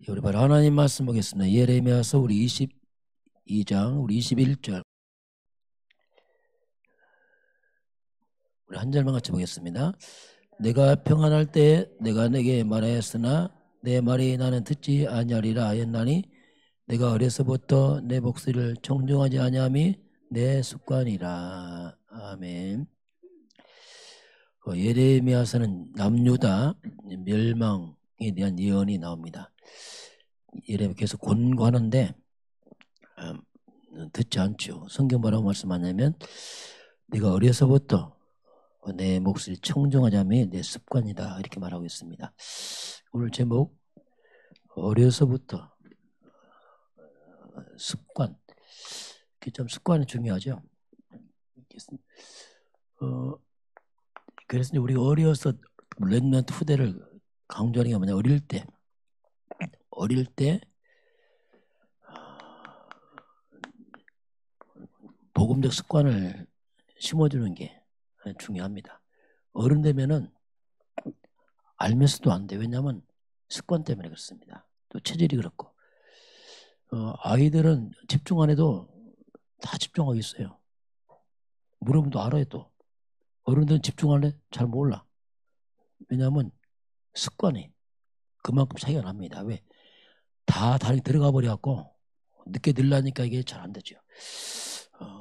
우리 바로 하나님 말씀 보겠습니다. 예레미야서 우리 22장 우리 21절 우리 한 절만 같이 보겠습니다. 내가 평안할 때 내가 내게 말하였으나 내 말이 나는 듣지 아니하리라 하였나니 내가 어려서부터 내 목소리를 청종하지 아니함이 내 습관이라. 아멘. 예레미야서는 남유다 멸망에 대한 예언이 나옵니다. 예레미야 계속 권고하는데 듣지 않죠. 성경 뭐라고 말씀하냐면 네가 어려서부터 내 목소리 청정하자면 내 습관이다 이렇게 말하고 있습니다. 오늘 제목 어려서부터 습관. 좀 습관이 중요하죠. 그래서 우리 어려서 렘넌트 후대를 강조하는 게 뭐냐, 어릴 때 복음적 습관을 심어주는 게 중요합니다. 어른 되면은 알면서도 안 돼. 왜냐하면 습관 때문에 그렇습니다. 또 체질이 그렇고 아이들은 집중 안 해도 다 집중하고 있어요. 물어보면 알아요. 또 어른들은 집중 안 해? 잘 몰라. 왜냐하면 습관이 그만큼 차이가 납니다. 왜? 다 다리 들어가 버려갖고 늦게 늘라니까 이게 잘 안 되죠.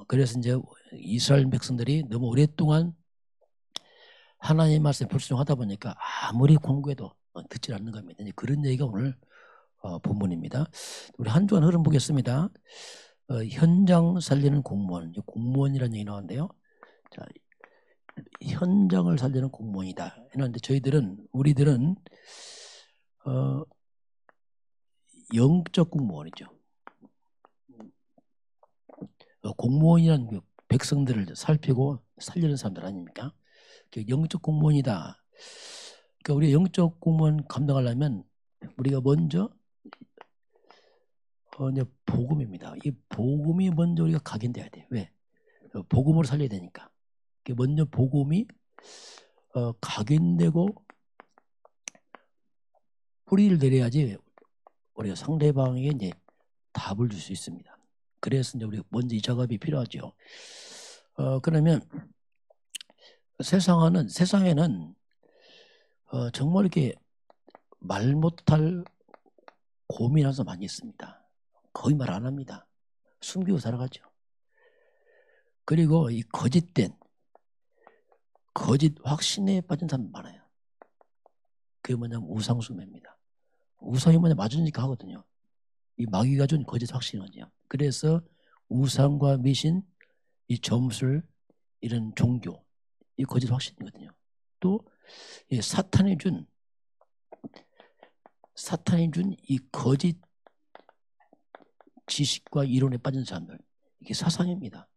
그래서 이제 이스라엘 백성들이 너무 오랫동안 하나님 말씀에 불순종하다 보니까 아무리 공부해도 듣지 않는 겁니다. 그런 얘기가 오늘 본문입니다. 우리 한 주간 흐름 보겠습니다. 현장 살리는 공무원, 공무원이라는 얘기 나왔는데요. 자, 현장을 살리는 공무원이다. 했는데 우리들은 영적 공무원이죠. 공무원이라는 그 백성들을 살피고 살리는 사람들 아닙니까? 영적 공무원이다. 그러니까 우리 영적 공무원 감당하려면 우리가 먼저 이제 복음입니다. 이 복음이 먼저 우리가 각인돼야 돼요. 왜? 복음으로 살려야 되니까. 먼저 복음이 각인되고 뿌리를 내려야지 우리가 상대방에게 이제 답을 줄 수 있습니다. 그래서 이제 우리 먼저 이 작업이 필요하죠. 그러면 세상에는 정말 이렇게 말 못할 고민하는 사람 많이 있습니다. 거의 말 안 합니다. 숨기고 살아가죠. 그리고 이 거짓 확신에 빠진 사람 많아요. 그게 뭐냐면 우상숭배입니다. 우상이 뭐냐 맞으니까 하거든요. 이 마귀가 준 거짓 확신이거든요. 그래서 우상과 미신, 이 점술, 이런 종교, 이 거짓 확신이거든요. 또 이 사탄이 준 이 거짓 지식과 이론에 빠진 사람들, 이게 사상입니다.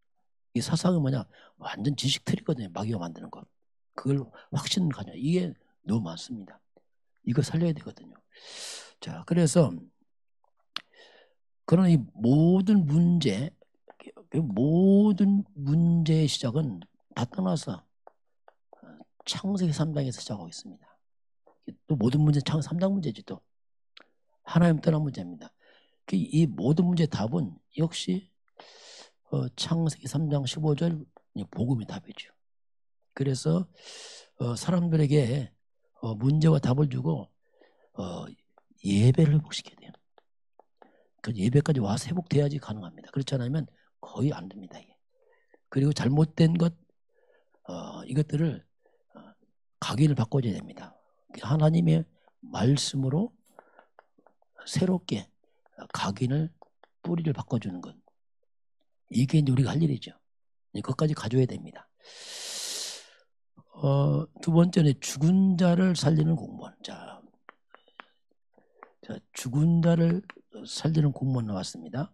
이 사상은 뭐냐, 완전 지식 틀이거든요. 마귀가 만드는 것. 그걸 확신을 가져. 이게 너무 많습니다. 이거 살려야 되거든요. 자, 그래서 그런 이 모든 문제의 시작은 다 떠나서 창세기 3장에서 시작하고 있습니다. 또 모든 문제 3장 문제지. 또 하나님 떠난 문제입니다. 이 모든 문제의 답은 역시 창세기 3장 15절 복음이 답이죠. 그래서 사람들에게 문제와 답을 주고 예배를 회복시켜야 돼요. 그 예배까지 와서 회복돼야지 가능합니다. 그렇지 않으면 거의 안 됩니다. 이게. 그리고 잘못된 이것들을 각인을 바꿔줘야 됩니다. 하나님의 말씀으로 새롭게 각인을 뿌리를 바꿔주는 것. 이게 이제 우리가 할 일이죠. 그것까지 가져야 됩니다. 두 번째는 죽은 자를 살리는 공무원. 자, 죽은 자를 살리는 공무원 나왔습니다.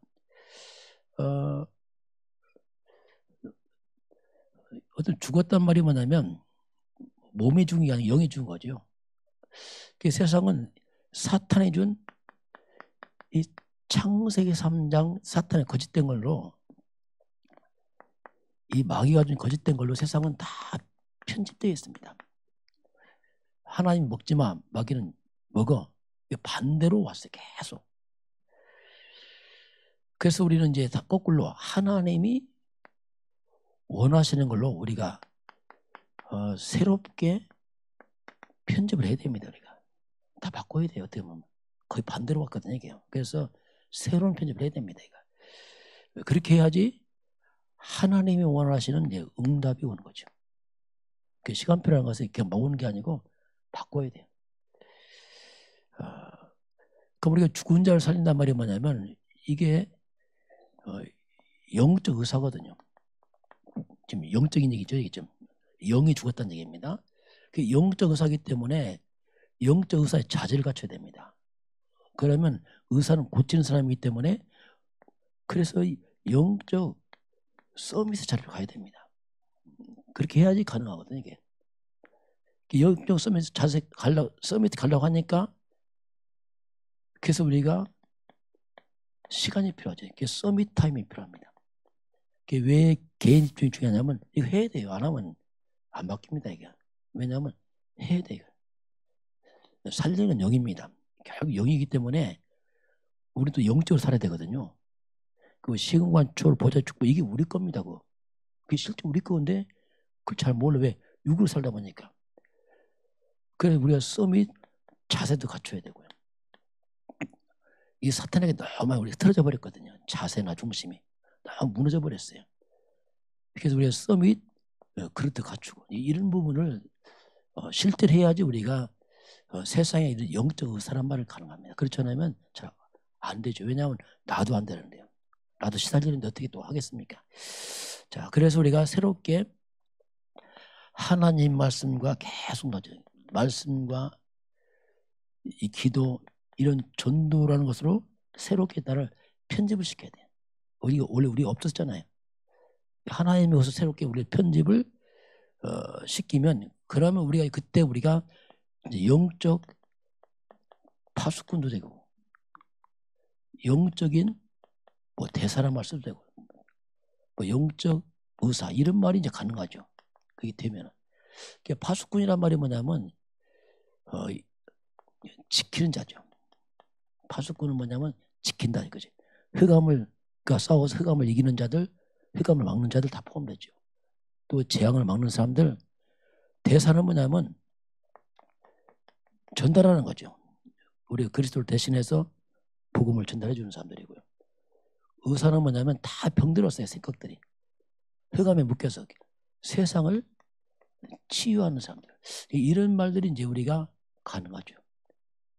어떤 죽었단 말이 뭐냐면 몸이 죽은 게 아니라 영이 죽은 거죠. 그 세상은 사탄이 준 이 창세기 3장 사탄의 거짓된 걸로, 이 마귀가 준 거짓된 걸로 세상은 다 편집되어 있습니다. 하나님 먹지 마, 마귀는 먹어. 반대로 왔어요. 계속. 그래서 우리는 이제 다 거꾸로 하나님이 원하시는 걸로 우리가 새롭게 편집을 해야 됩니다. 우리가 다 바꿔야 돼요. 어떻게 보면 거의 반대로 왔거든요. 이게요. 그래서 새로운 편집을 해야 됩니다. 이거. 그렇게 해야지 하나님이 원하시는 이제 응답이 오는 거죠. 그 시간표라는 것은 이렇게 모으는 게 아니고 바꿔야 돼요. 그럼 우리가 죽은 자를 살린단 말이 뭐냐면 이게 영적 의사거든요. 지금 영적인 얘기죠. 이게 좀 영이 죽었다는 얘기입니다. 그 영적 의사이기 때문에 영적 의사의 자질을 갖춰야 됩니다. 그러면 의사는 고치는 사람이기 때문에 그래서 영적 서밋의 자리로 가야 됩니다. 그렇게 해야지 가능하거든요. 이게 영적 서밋 자세 서밋 가려고 하니까 그래서 우리가 시간이 필요하죠. 그게 서밋 타임이 필요합니다. 그게 왜 개인 집중이 중요하냐면 이거 해야 돼요. 안 하면 안 바뀝니다. 이게 왜냐하면 해야 돼요. 살리는 영입니다. 결국 영이기 때문에 우리도 영적으로 살아야 되거든요. 그 시공간초를 보좌 축복 이게 우리 겁니다. 그게 실제 우리 건데 그걸 잘 몰라. 왜? 육으로 살다 보니까. 그래서 우리가 서밋 자세도 갖춰야 되고요. 이 사탄에게 너무 우리가 틀어져 버렸거든요. 자세나 중심이 너무 무너져 버렸어요. 그래서 우리가 서밋 그릇도 갖추고 이런 부분을 실제로 해야지 우리가 세상에 이런 영적 의사란 말을 가능합니다. 그렇지 않으면 잘 안 되죠. 왜냐하면 나도 안 되는데요. 나도 시달리는데 어떻게 또 하겠습니까? 자, 그래서 우리가 새롭게 하나님 말씀과 계속 나죠. 말씀과 이 기도 이런 전도라는 것으로 새롭게 나를 편집을 시켜야 돼요. 원래 우리가 없었잖아요. 하나님이 와서 새롭게 우리 편집을 시키면 그러면 그때 우리가 이제 영적 파수꾼도 되고 영적인 뭐 대사란 말 써도 되고 뭐 영적 의사 이런 말이 이제 가능하죠. 그게 되면은 파수꾼이란 말이 뭐냐면 지키는 자죠. 파수꾼은 뭐냐면 지킨다 이거지. 그러니까 싸워서 흑암을 이기는 자들, 흑암을 막는 자들 다 포함되죠. 또 재앙을 막는 사람들. 대사는 뭐냐면 전달하는 거죠. 우리가 그리스도를 대신해서 복음을 전달해 주는 사람들이고요. 의사는 뭐냐면 다 병들었어요. 생각들이. 흑암에 묶여서 세상을 치유하는 사람들. 이런 말들이 이제 우리가 가능하죠.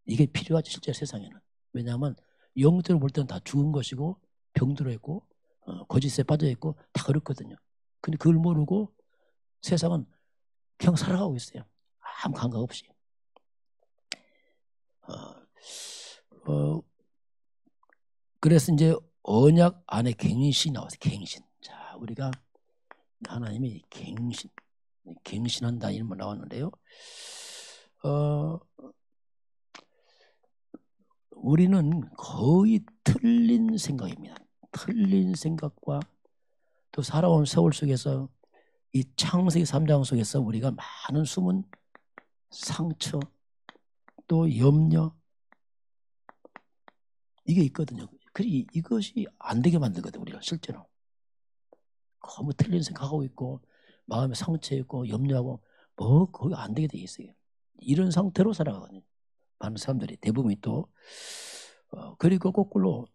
이게 필요하죠. 실제 세상에는. 왜냐하면 영적으로 볼 때는 다 죽은 것이고 병들어 있고 거짓에 빠져 있고 다 그렇거든요. 근데 그걸 모르고 세상은 그냥 살아가고 있어요. 아무 감각 없이. 그래서 이제 언약 안에 갱신이 나왔어요. 갱신. 자, 우리가 하나님이 갱신한다 이런 말 나왔는데요. 우리는 거의 틀린 생각입니다. 틀린 생각과 또 살아온 세월 속에서 이 창세기 3장 속에서 우리가 많은 숨은 상처 또 염려 이게 있거든요. 그리고 이것이 안 되게 만들거든요. 우리가 실제로. 너무 틀린 생각하고 있고 마음에 상처 있고 염려하고 거기 안 되게 돼 있어요. 이런 상태로 살아가거든요. 많은 사람들이 대부분이 또 그리고 거꾸로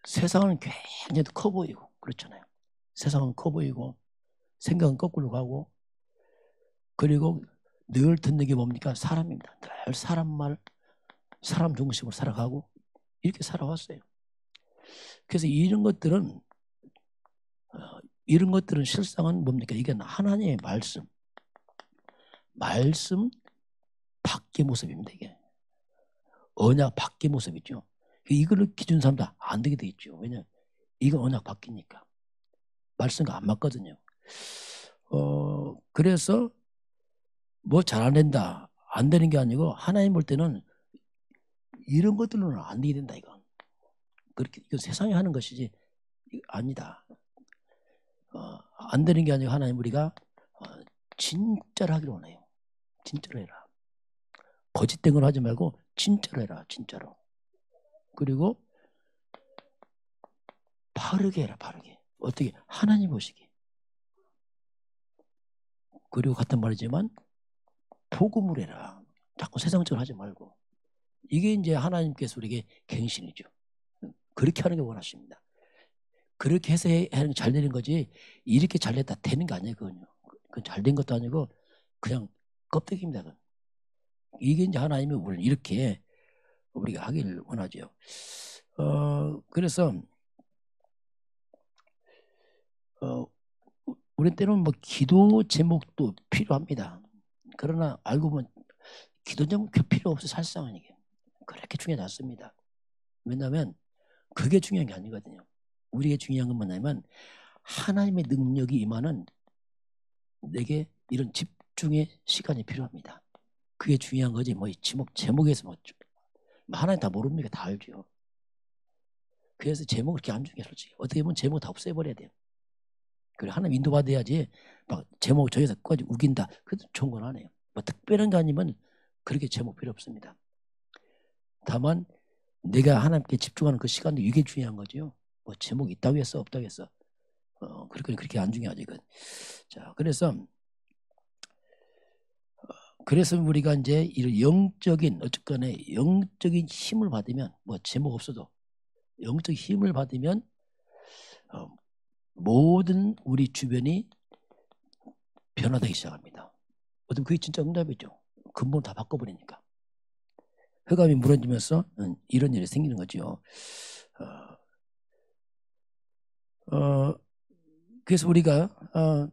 세상은 굉장히 커 보이고 그렇잖아요. 세상은 커 보이고 생각은 거꾸로 가고 그리고 늘 듣는 게 뭡니까? 사람입니다. 늘 사람 중심으로 살아가고 이렇게 살아왔어요. 그래서 이런 것들은 실상은 뭡니까? 이게 하나님의 말씀 밖의 모습입니다. 이게 언약 밖의 모습이죠. 이거를 기준 삼다 안 되게 돼 있죠. 왜냐? 이건 언약 밖이니까 말씀과 안 맞거든요. 그래서 뭐 잘 안 된다 안 되는 게 아니고 하나님 볼 때는 이런 것들로는 안 되게 된다 이건. 그렇게 이건 세상이 하는 것이지 아니다. 안 되는 게 아니고 하나님 우리가 진짜로 하기로 원해요. 진짜로 해라. 거짓된 걸 하지 말고 진짜로 해라. 진짜로. 그리고 바르게 해라. 바르게. 어떻게? 하나님 보시기. 그리고 같은 말이지만 복음을 해라. 자꾸 세상적으로 하지 말고. 이게 이제 하나님께서 우리에게 갱신이죠. 그렇게 하는 게 원하십니다. 그렇게 해서 하는 게 잘 되는 거지 이렇게 잘 됐다 되는 게 아니에요. 그건 잘 된 것도 아니고 그냥 껍데기입니다. 그건. 이게 이제 하나님이 우리를 이렇게 우리가 하기를 원하죠. 그래서 우리 때는 뭐 기도 제목도 필요합니다. 그러나 알고 보면 기도 제목 필요 없어. 사실상은 이게 그렇게 중요하지 않습니다. 왜냐하면 그게 중요한 게 아니거든요. 우리에게 중요한 건 뭐냐면 하나님의 능력이 임하는 내게 이런 집중의 시간이 필요합니다. 그게 중요한 거지. 뭐 제목에서 뭐 하나님 다 모릅니까? 다 알죠. 그래서 제목을 그렇게 안 중요해. 솔직히 어떻게 보면 제목 다 없애버려야 돼요. 그래 하나님 인도받아야지. 막 제목 저기서까지 우긴다. 그것도 좋은 건 아니에요. 뭐 특별한 게 아니면 그렇게 제목 필요 없습니다. 다만 내가 하나님께 집중하는 그 시간도 이게 중요한 거죠. 뭐 제목이 있다고 했어 없다고 했어. 그렇게 안 중요하지. 자, 그래서 우리가 이제 이런 영적인 어쨌거나 영적인 힘을 받으면 뭐 제목 없어도 영적 힘을 받으면 모든 우리 주변이 변화되기 시작합니다. 어떤 그게 진짜 응답이죠. 근본 다 바꿔버리니까. 흑암이 무너지면서 이런 일이 생기는 거죠. 그래서 우리가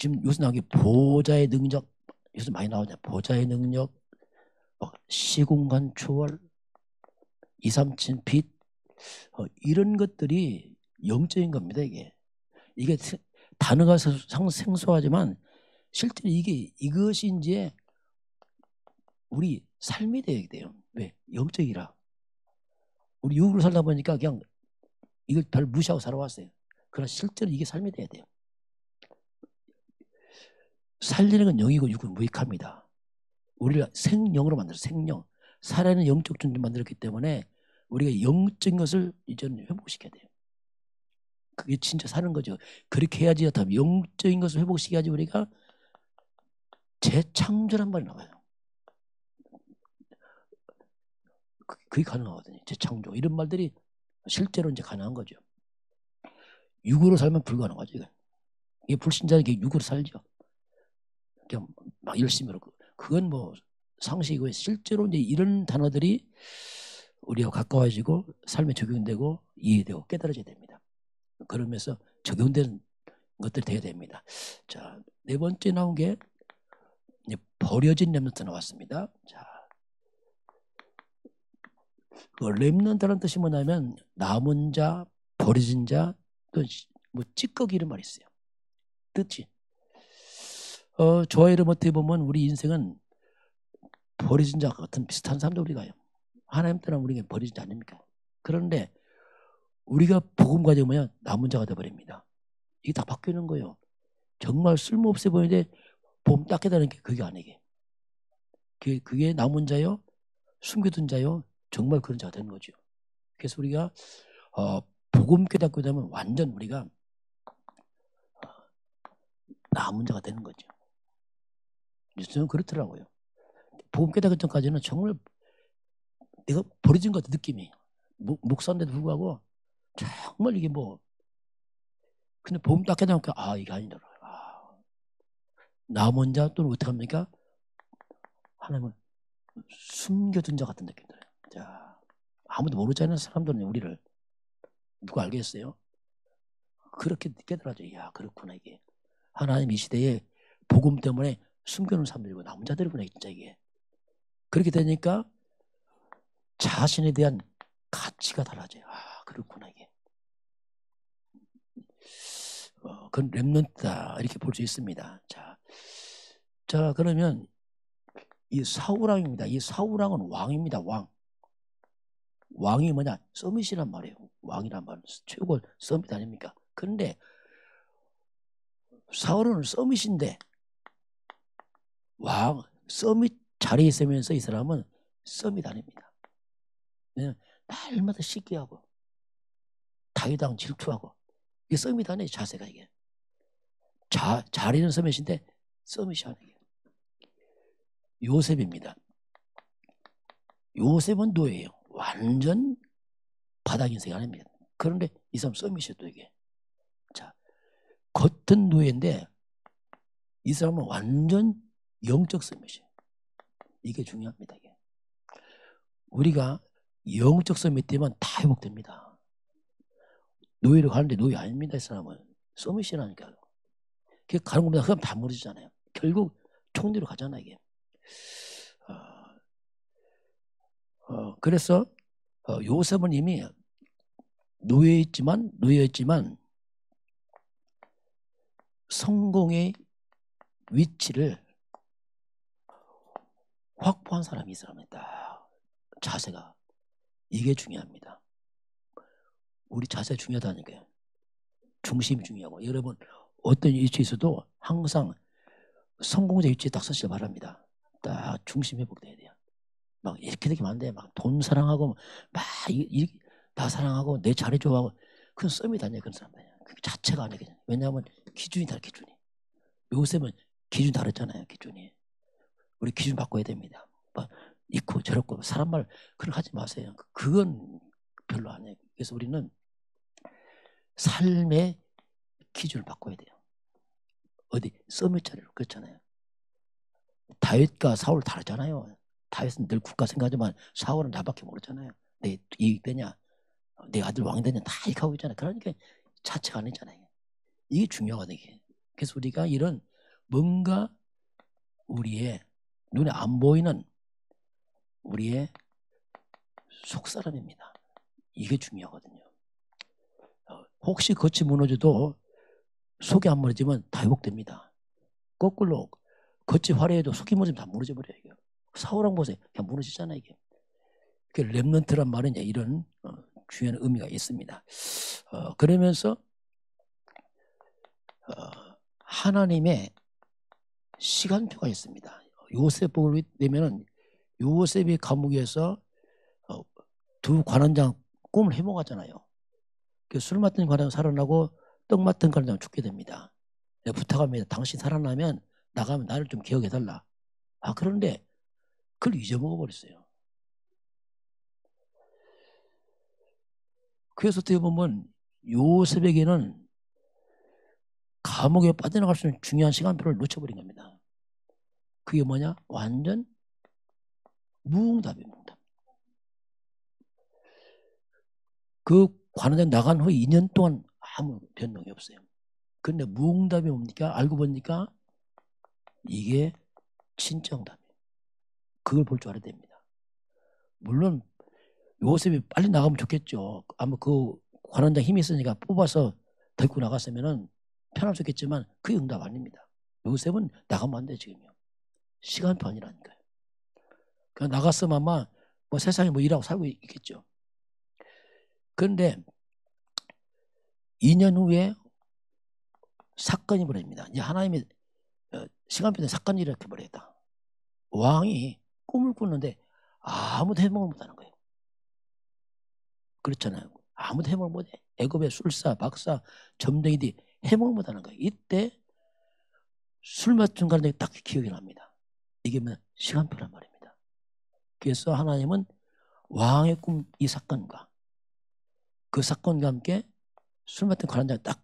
지금 요새 나오는 게 보좌의 능력, 요새 많이 나오냐. 보좌의 능력, 시공간 초월, 2, 3층 빛, 이런 것들이 영적인 겁니다. 이게 단어가 생소하지만 실제로 이것이 이제 우리 삶이 되어야 돼요. 왜? 영적이라. 우리 육으로 살다 보니까 그냥 이걸 별 무시하고 살아왔어요. 그러나 실제로 이게 삶이 돼야 돼요. 살리는 건 영이고 육은 무익합니다. 우리를 생영으로 만들어 생영. 살아있는 영적 존재 만들었기 때문에 우리가 영적인 것을 이제는 회복시켜야 돼요. 그게 진짜 사는 거죠. 그렇게 해야지 영적인 것을 회복시켜야지 우리가 재창조란 말이 나와요. 그게 가능하거든요. 재창조. 이런 말들이 실제로 이제 가능한 거죠. 육으로 살면 불가능하죠. 이게 불신자는 육으로 살죠. 그냥 막 열심히 하고. 그건 뭐 상식이고 실제로 이제 이런 단어들이 우리와 가까워지고 삶에 적용되고 이해되고 깨달아져야 됩니다. 그러면서 적용되는 것들이 돼야 됩니다. 자, 네 번째 나온 게 버려진 렘넌트 나왔습니다. 자, 그 렘넌트라는 뜻이 뭐냐면 남은 자, 버려진 자, 또 뭐 찌꺼기 이런 말이 있어요. 뜻이. 저와 여러분 어떻게 보면 우리 인생은 버려진 자 같은 비슷한 사람도 우리가요. 하나님 때문에 우리가 버려진 자 아닙니까? 그런데 우리가 복음 가져오면 남은 자가 되어버립니다. 이게 다 바뀌는 거예요. 정말 쓸모없어 보이는데 복음 딱 깨달은 게 그게 아니게. 그게 남은 자요, 숨겨둔 자요, 정말 그런 자가 되는 거죠. 그래서 우리가 복음 깨닫고 되면 완전 우리가 남은 자가 되는 거죠. 저는 그렇더라고요. 복음 깨닫기 전까지는 정말 내가 버려진 것 같은 느낌이. 목사인데도 불구하고 정말 이게 뭐 근데 복음 딱 깨닫니까 이게 아니더라고요. 남은 자 또는 어떻게 합니까? 하나님은 숨겨둔 자 같은 느낌 들어요. 자, 아무도 모르잖아요. 사람들은 우리를. 누가 알겠어요? 그렇게 깨달아져. 야, 그렇구나 이게. 하나님 이 시대에 복음 때문에 숨겨놓은 사람들이고 남은 자들이구나 진짜 이게. 그렇게 되니까 자신에 대한 가치가 달라져요. 그렇구나 이게. 그건 렘넌트다 이렇게 볼 수 있습니다. 자 그러면 이 사울왕입니다. 이 사울왕은 왕입니다. 왕이 뭐냐? 서밋이란 말이에요. 왕이란 말은 최고 서밋 아닙니까? 그런데 사울은 서밋인데 서밋 자리에 있으면서 이 사람은 썸이 다닙니다. 왜냐면 날마다 시기하고 다윗왕 질투하고 이게 썸이 다녀 자세가 이게. 자리는 서밋인데 썸이 하는 게. 요셉입니다. 요셉은 노예예요. 완전 바닥 인생 아닙니다. 그런데 이 사람 썸이셔 또 이게. 자, 겉은 노예인데 이 사람은 완전 영적 썸이셔. 이게 중요합니다. 이게. 우리가 영적 썸이 되면 다 회복됩니다. 노예로 가는데 노예 아닙니다. 이 사람은 썸이시라니까요. 가는 것보다 그럼 다 모르잖아요. 결국 총리로 가잖아 이게. 그래서 요셉은 이미 노예였지만 성공의 위치를 확보한 사람이 이 사람이다. 자세가. 이게 중요합니다. 우리 자세 중요하다니까요. 중심이 중요하고. 여러분 어떤 위치에 있어도 항상 성공자 위치에 딱 서시길 바랍니다. 딱 중심 회복돼야 돼요. 막 이렇게 되면 안 돼. 막 돈 사랑하고 막 나 사랑하고 내 자리 좋아하고 그건 썸이 다녀 그런 사람들. 그 자체가 아니야. 왜냐하면 기준이 다르 기준이. 요셉은 기준 다르잖아요. 기준이. 우리 기준 바꿔야 됩니다. 막 있고 저렇고 사람 말 그런 하지 마세요. 그건 별로 아니에요. 그래서 우리는 삶의 기준을 바꿔야 돼요. 어디 썸의 자리로 그렇잖아요. 다윗과 사울 다르잖아요. 다윗은 늘 국가 생각하지만 사울은 나밖에 모르잖아요. 내 이익 되냐, 내 아들 왕이 되냐 다 이렇게 하고 있잖아요. 그러니까 자체가 아니잖아요. 이게 중요하거든요. 이게. 그래서 우리가 이런 뭔가 우리의 눈에 안 보이는 우리의 속사람입니다. 이게 중요하거든요. 혹시 겉이 무너져도 속이 안 무너지면 다 회복됩니다. 거꾸로 겉이 화려해도 속이 무너지면 다 무너져 버려요. 이게. 사울왕 보세요. 그냥 무너지잖아요. 이게. 렘넌트란 말은 이런 중요한 의미가 있습니다. 그러면서 하나님의 시간표가 있습니다. 요셉을 내면은 요셉이 감옥에서 두 관원장 꿈을 해몽하잖아요. 술 맡은 관원장 살아나고 떡 맡은 관원장 죽게 됩니다. 부탁합니다. 당신 살아나면 나가면 나를 좀 기억해달라. 그런데 그걸 잊어먹어버렸어요. 그래서 어떻게 보면 요셉에게는 감옥에 빠져나갈 수 있는 중요한 시간표를 놓쳐버린 겁니다. 그게 뭐냐? 완전 무응답이에요. 무응답. 그 관원장 나간 후 2년 동안 아무 변동이 없어요. 그런데 무응답이 뭡니까? 알고 보니까 이게 친정답이에요. 그걸 볼 줄 알아야 됩니다. 물론 요셉이 빨리 나가면 좋겠죠. 아마 그 관원장 힘이 있으니까 뽑아서 데리고 나갔으면 편할 수 있겠지만 그게 응답 아닙니다. 요셉은 나가면 안 돼 지금요. 시간표 아니라니까요. 그냥 나갔으면 아마 뭐 세상에 뭐 일하고 살고 있겠죠. 그런데 2년 후에 사건이 벌어집니다. 이제 하나님이 시간표에 사건이 일으켜 버렸다. 왕이 꿈을 꾸는데 아무도 해몽을 못하는 거예요. 그렇잖아요. 아무도 해몽을 못해. 애굽의 술사, 박사, 점쟁이들이 해몽을 못하는 거예요. 이때 술 맡은 관원장이 딱 기억이 납니다. 이게 뭐 시간표란 말입니다. 그래서 하나님은 왕의 꿈 이 사건과 그 사건과 함께 술 맡은 관원장이 딱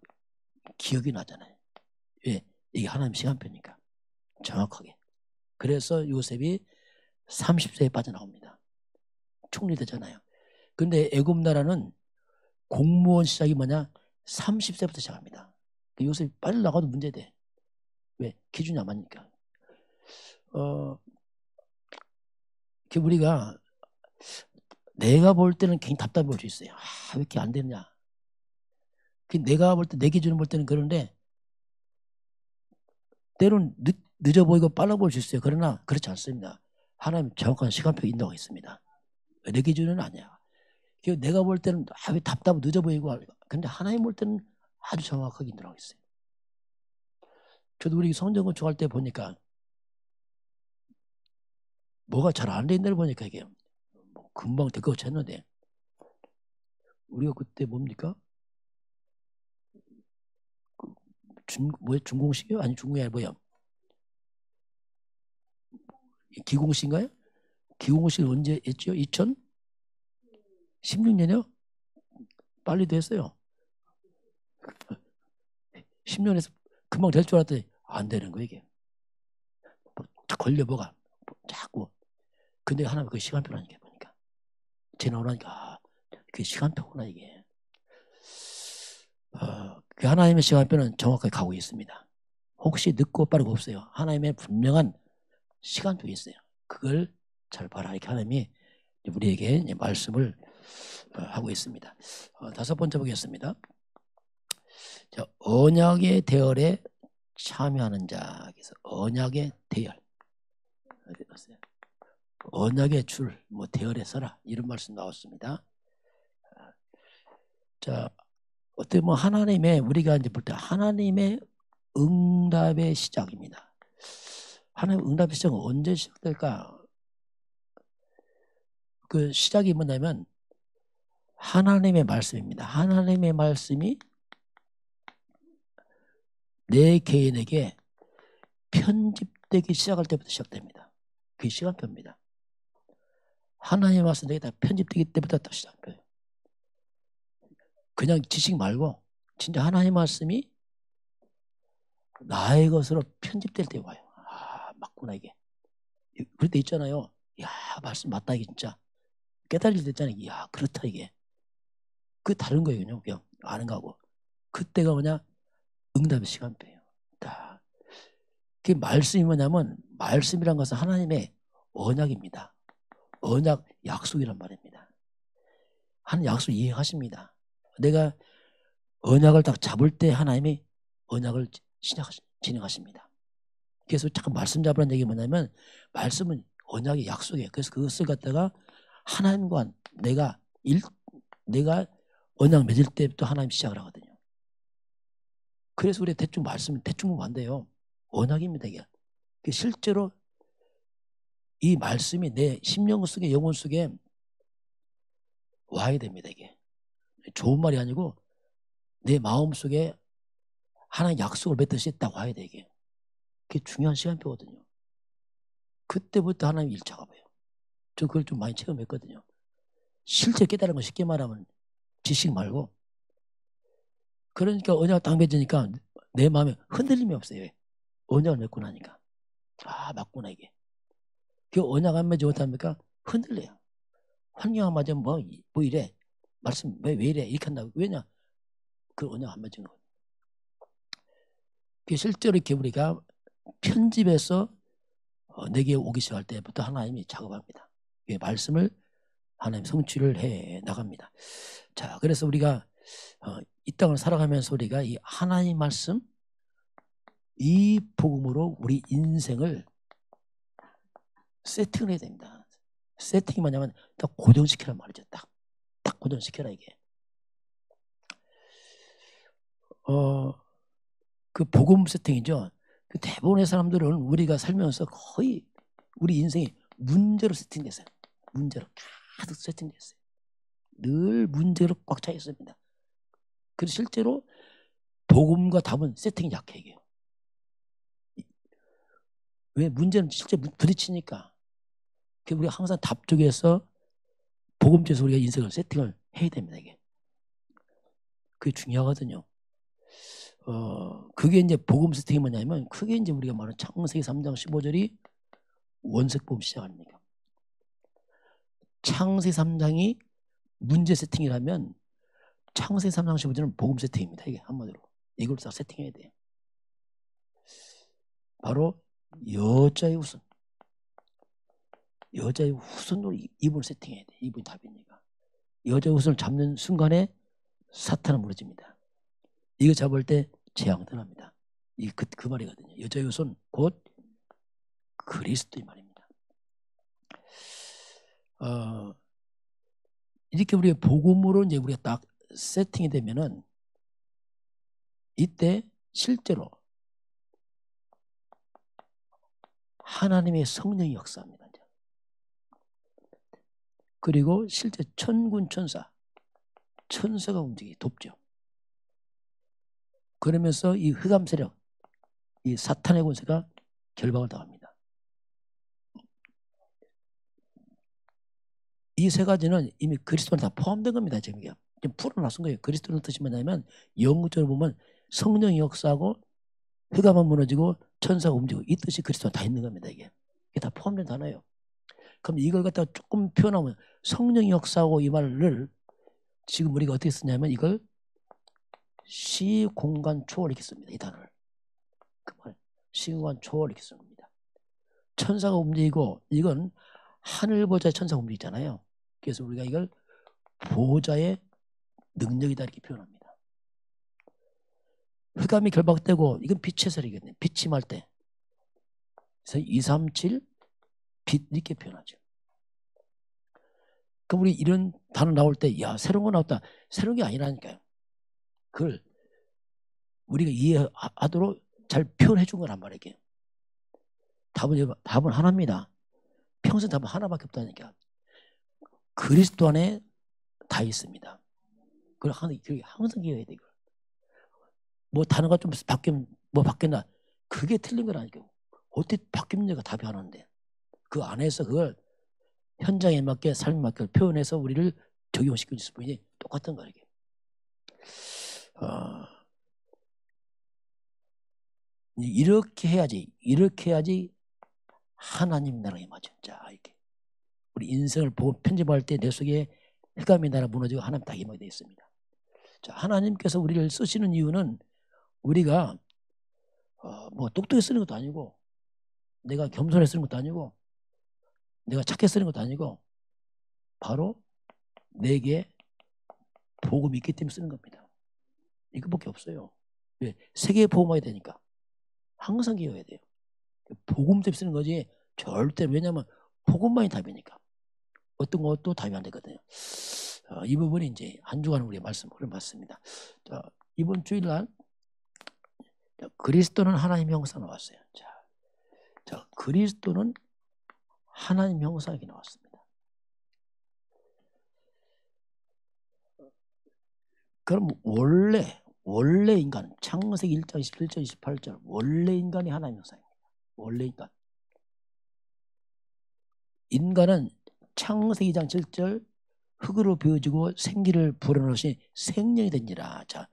기억이 나잖아요. 왜? 이게 하나님 시간표니까 정확하게. 그래서 요셉이 30세에 빠져나옵니다. 총리 되잖아요. 근데 애굽 나라는 공무원 시작이 뭐냐? 30세부터 시작합니다. 요셉이 빨리 나가도 문제돼. 왜? 기준이 안 맞으니까. 우리가 내가 볼 때는 굉장히 답답해 볼 수 있어요. 왜 이렇게 안 되느냐. 내가 볼 때, 내 기준을 볼 때는 그런데 때로는 늦어 보이고 빨라 보일 수 있어요. 그러나 그렇지 않습니다. 하나님 정확한 시간표 인도가 있습니다. 내 기준은 아니야. 내가 볼 때는 왜 답답하고 늦어 보이고 근데 하나님 볼 때는 아주 정확하게 인도하고 있어요. 저도 우리 성전 건축할 때 보니까 뭐가 잘 안 돼 있는 보니까 이게 뭐 금방 될 것 같이 했는데 우리가 그때 뭡니까? 중공식이요? 아니 중공이 아니라 뭐야? 기공식인가요? 기공식 언제 했죠? 2016년이요? 빨리 됐어요. 10년에서 금방 될 줄 알았더니 안 되는 거 이게. 걸려 뭐가 자꾸. 근데 하나님 그 시간표라니까 보니까 지나오라니까 그 시간표구나 이게. 그 하나님의 시간표는 정확하게 가고 있습니다. 혹시 늦고 빠르고 없어요. 하나님의 분명한 시간표가 있어요. 그걸 잘 봐라 이렇게 하나님이 우리에게 말씀을 하고 있습니다. 다섯 번째 보겠습니다. 자, 언약의 대열에 참여하는 자. 그래서 언약의 대열. 어디 갔어요? 언약의 줄, 뭐 대열에 서라 이런 말씀 나왔습니다. 자, 어때 뭐 하나님의 우리가 이제 볼 때 하나님의 응답의 시작입니다. 하나님 응답의 시작은 언제 시작될까? 그 시작이 뭐냐면 하나님의 말씀입니다. 하나님의 말씀이 내 개인에게 편집되기 시작할 때부터 시작됩니다. 그게 시간표입니다. 하나님의 말씀이 내게 다 편집되기 때부터 다 시작돼요. 그냥 지식 말고 진짜 하나님의 말씀이 나의 것으로 편집될 때 와요. 아, 맞구나 이게. 그럴 때 있잖아요. 야, 말씀 맞다 이게 진짜. 깨달을 때 있잖아요. 야, 그렇다 이게. 그 다른 거예요. 그냥 아는 거하고. 그때가 뭐냐? 응답의 시간표예요. 그게 말씀이 뭐냐면 말씀이란 것은 하나님의 언약입니다. 언약 약속이란 말입니다. 하나님 약속 이해하십니다. 내가 언약을 딱 잡을 때 하나님이 언약을 진행하십니다. 그래서 자꾸 말씀 잡으라는 얘기 뭐냐면 말씀은 언약의 약속이에요. 그래서 그것을 갖다가 하나님과 내가 언약 맺을 때부터 하나님 시작을 하거든요. 그래서 우리 대충 말씀 대충 보면 안 돼요. 언약입니다 이게. 실제로 이 말씀이 내 심령 속에 영혼 속에 와야 됩니다 이게. 좋은 말이 아니고 내 마음 속에 하나님 약속을 맺듯이 딱 와야 돼 이게. 그게 중요한 시간표거든요. 그때부터 하나님 일차가 보여요. 저 그걸 좀 많이 체험했거든요. 실제 깨달은 건 쉽게 말하면 지식 말고. 그러니까 언약을 딱 맺으니까 내 마음에 흔들림이 없어요. 언약을 맺고 나니까. 아, 맞구나 이게. 그 언약 안 맺지 못합니까? 흔들려요. 환경 안 맞으면 뭐 이래. 말씀 왜 이래. 이렇게 한다고. 왜냐? 그 언약 안 맺은 거예요. 실제로 이렇게 우리가 편집해서 내게 오기 시작할 때부터 하나님이 작업합니다. 말씀을 하나님 성취를 해 나갑니다. 자, 그래서 우리가 이 땅을 살아가면서 우리가 이 하나님 말씀, 이 복음으로 우리 인생을 세팅을 해야 됩니다. 세팅이 뭐냐면 딱 고정시키란 말이죠. 딱 고정시켜라 이게. 그 복음 세팅이죠. 그 대부분의 사람들은 우리가 살면서 거의 우리 인생이 문제로 세팅됐어요. 문제로 가득 세팅됐어요. 늘 문제로 꽉 차 있습니다. 그래서 실제로 복음과 답은 세팅이 약해 이게. 왜? 문제는 실제 부딪히니까. 우리가 항상 답 쪽에서 복음 쪽에서 우리가 인생을 세팅을 해야 됩니다 이게. 그게 중요하거든요. 그게 이제 복음 세팅이 뭐냐면 그게 이제 우리가 말하는 창세기 3장 15절이 원색복음 시작 아닙니까? 창세기 3장이 문제 세팅이라면 창세기 3장 15절은 복음 세팅입니다. 이게 한마디로. 이걸 다 세팅해야 돼요. 바로 여자의 후손. 여자의 후손으로 이분을 세팅해야 돼. 이분이 답이니까. 여자의 후손을 잡는 순간에 사탄은 무너집니다. 이거 잡을 때 재앙 떠납니다. 그 말이거든요. 여자의 후손 곧 그리스도의 말입니다. 이렇게 우리가 복음으로 이제 우리가 딱 세팅이 되면은 이때 실제로 하나님의 성령이 역사합니다. 그리고 실제 천군 천사가 움직이 돕죠. 그러면서 이 흑암 세력, 이 사탄의 권세가 결박을 당합니다. 이 세 가지는 이미 그리스도는 다 포함된 겁니다. 지금 풀어놨은 거예요. 그리스도는 뜻이 뭐냐면 영적으로 보면 성령이 역사하고 흑암은 무너지고 천사가 움직이고 이 뜻이 그리스도는 다 있는 겁니다. 이게 다 포함된 단어예요. 그럼 이걸 갖다가 조금 표현하면 성령이 역사하고 이 말을 지금 우리가 어떻게 쓰냐면 이걸 시공간 초월 이렇게 씁니다. 이 단어를. 그 말 시공간 초월 이렇게 쓰는 겁니다. 천사가 움직이고 이건 하늘 보좌의 천사가 움직이잖아요. 그래서 우리가 이걸 보좌의 능력이다 이렇게 표현합니다. 흑암이 결박되고 이건 빛의 세력이거든요. 빛이 말 때. 그래서 237 빛 이렇게 표현하죠. 그럼 우리 이런 단어 나올 때 야 새로운 거 나왔다. 새로운 게 아니라니까요. 그걸 우리가 이해하도록 잘 표현해 준 거란 말이에요. 답은 하나입니다. 평생 답은 하나밖에 없다니까. 그리스도 안에 다 있습니다. 그걸 항상 기억해야 돼. 뭐 단어가 좀 바뀌면 뭐 바뀌나 그게 틀린 거라니까. 어떻게 바뀌는지가 답이 안 오는데 그 안에서 그걸 현장에 맞게 삶에 맞게 표현해서 우리를 적용시킬 수 있는 똑같은 거예요. 이렇게 해야지 하나님 나라에 맞죠. 자, 이렇게 우리 인생을 보고 편집할 때 내 속에 흑암의 나라 무너지고 하나님 다 임하게 되어 있습니다. 자, 하나님께서 우리를 쓰시는 이유는 우리가 뭐 똑똑히 쓰는 것도 아니고 내가 겸손해 쓰는 것도 아니고 내가 착해 쓰는 것도 아니고 바로 내게 복음이 있기 때문에 쓰는 겁니다. 이것밖에 없어요. 왜? 세계에 복음화해야 되니까 항상 기억해야 돼요. 복음 때문에 쓰는 거지 절대 왜냐하면 복음만이 답이니까 어떤 것도 답이 안 되거든요. 이 부분이 이제 한 주간 우리의 말씀을 봤습니다. 자, 이번 주일날 그리스도는 하나님 형상 나왔어요. 자, 그리스도는 하나님 형상이 나왔습니다. 그럼 원래 인간 창세기 1장 17절 28절 원래 인간이 하나님 형상입니다. 원래 인간은 창세기 2장 7절 흙으로 베어지고 생기를 불어넣으신 생명이 된지라. 자,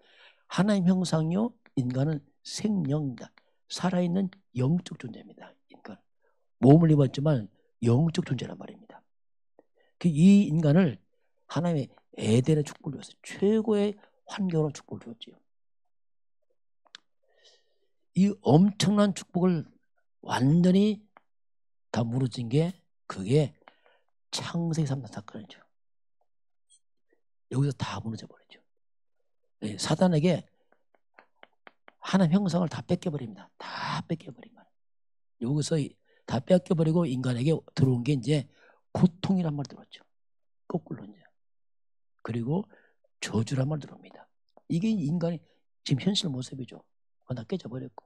하나님 형상이요 인간은 생명입니다. 살아있는 영적 존재입니다. 인간 몸을 입었지만 영적 존재란 말입니다. 이 인간을 하나님의 에덴의 축복을 줬어요. 최고의 환경으로 축복을 줬지요. 이 엄청난 축복을 완전히 다 무너진 게 그게 창세기 3단 사건이죠. 여기서 다 무너져 버리죠. 네, 사단에게 하나님 형상을 다 뺏겨버립니다. 다 뺏겨버리면 여기서 다 뺏겨버리고 인간에게 들어온 게 이제 고통이란 말 들었죠. 거꾸로 이제 그리고 저주란 말 들어옵니다. 이게 인간의 지금 현실 모습이죠. 다 깨져버렸고.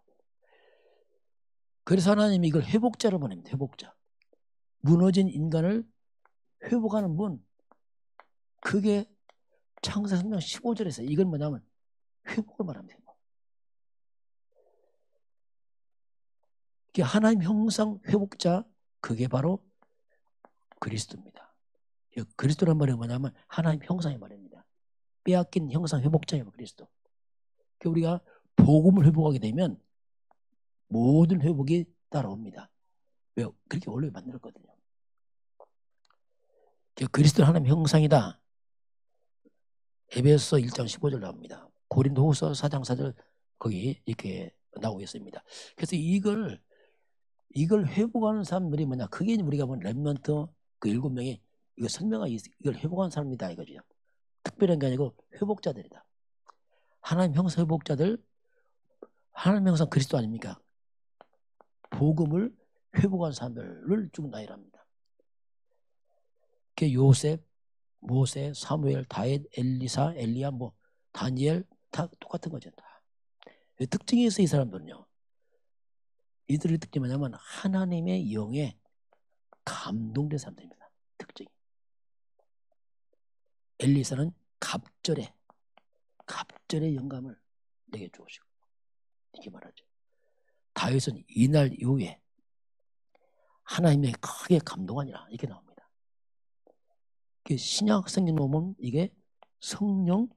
그래서 하나님이 이걸 회복자를 보냅니다. 회복자. 무너진 인간을 회복하는 분. 그게 창세기 3장 15절에서 이건 뭐냐면 회복을 말합니다. 하나님 형상 회복자 그게 바로 그리스도입니다. 그리스도란 말이 뭐냐면 하나님 형상의 말입니다. 빼앗긴 형상 회복자예요. 그리스도. 우리가 복음을 회복하게 되면 모든 회복이 따라옵니다. 왜? 그렇게 원래 만들었거든요. 그리스도는 하나님 형상이다. 에베소 1장 15절 나옵니다. 고린도후서 4장 4절 거기 이렇게 나오고 있습니다. 그래서 이걸 회복하는 사람들이 뭐냐? 그게 우리가 본 렘넌트 그 7명이 이거 설명하기 이걸 회복하는 사람이다 이거죠. 특별한 게 아니고 회복자들이다. 하나님 형상 회복자들, 하나님 형상 그리스도 아닙니까? 복음을 회복한 사람들을 쭉 나열합니다. 요셉, 모세, 사무엘, 다윗, 엘리사, 엘리야, 뭐 다니엘 다 똑같은 거죠. 다. 특징이 있어요. 이 사람들은요. 이들의 특징이 뭐냐면 하나님의 영에 감동된 사람들입니다. 특징이. 엘리사는 갑절에 영감을 내게 주시고 이렇게 말하죠. 다윗은 이날 이후에 하나님의 크게 감동하니라 이렇게 나옵니다. 신약 성경 보면 이게 성령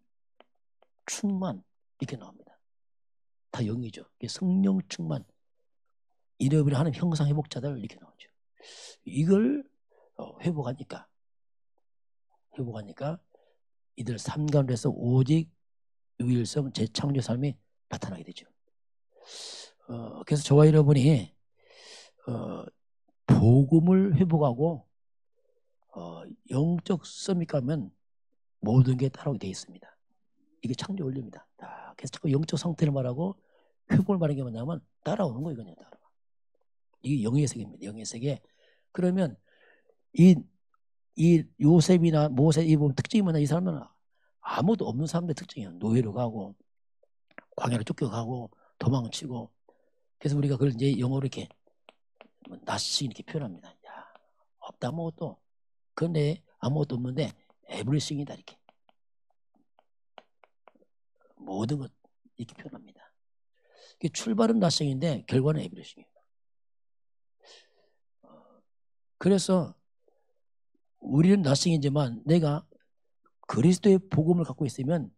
충만 이렇게 나옵니다. 다 영이죠. 성령 충만, 잃어버린 하나님 형상 회복자들 이렇게 나오죠. 이걸 회복하니까 이들 삶 가운데서 오직 유일성 재창조 삶이 나타나게 되죠. 그래서 저와 여러분이 복음을 회복하고 영적 서밋 가면 모든 게 따라오게 되어 있습니다. 이게 창조 원리입니다. 그래서 자꾸 영적 상태를 말하고 회복을 말하는 게 뭐냐면 따라오는 거예요. 그냥 따라와. 이게 영의 세계입니다. 영의 세계. 그러면 이 요셉이나 모세 이 보면 특징이 뭐냐? 이 사람들은 아무도 없는 사람들의 특징이에요. 노예로 가고 광야로 쫓겨가고 도망치고. 그래서 우리가 그걸 이제 영어로 이렇게 나시 이렇게 표현합니다. 야, 없다 아무것도. 그런데 아무것도 없는데 에브리싱이다 이렇게. 모든 것 이렇게 표현합니다. 출발은 나싱인데 결과는 에브리싱이에요. 그래서 우리는 나싱이지만 내가 그리스도의 복음을 갖고 있으면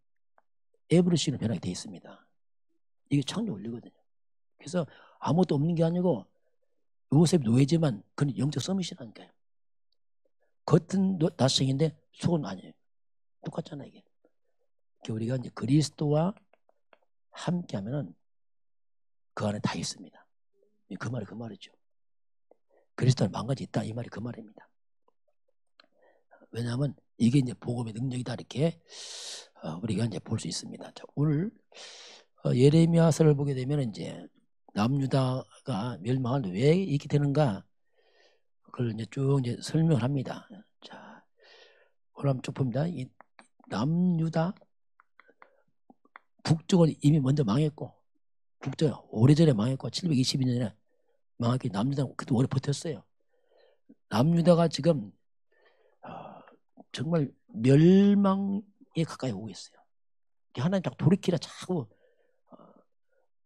에브리싱으로 변하게 되어 있습니다. 이게 창조 원리거든요. 그래서 아무것도 없는 게 아니고 요셉 노예지만 그는 영적 서밋이라니까요. 겉은 나싱인데 속은 아니에요. 똑같잖아요. 이게. 우리가 이제 그리스도와 함께 하면은 그 안에 다 있습니다. 그 말이 그 말이죠. 그리스도는 망가져 있다. 이 말이 그 말입니다. 왜냐하면 이게 이제 복음의 능력이다. 이렇게 우리가 이제 볼 수 있습니다. 자, 오늘 예레미야서를 보게 되면 이제 남유다가 멸망하는데 왜 이렇게 되는가? 그걸 이제 쭉 이제 설명을 합니다. 자, 오늘 한번 쭉 봅니다. 이 남유다 북쪽은 이미 먼저 망했고, 북쪽 오래전에 망했고 722년에 망했기 남유다는 그때 오래 버텼어요. 남유다가 지금 정말 멸망에 가까이 오고 있어요. 하나님 자꾸 돌이키라 자꾸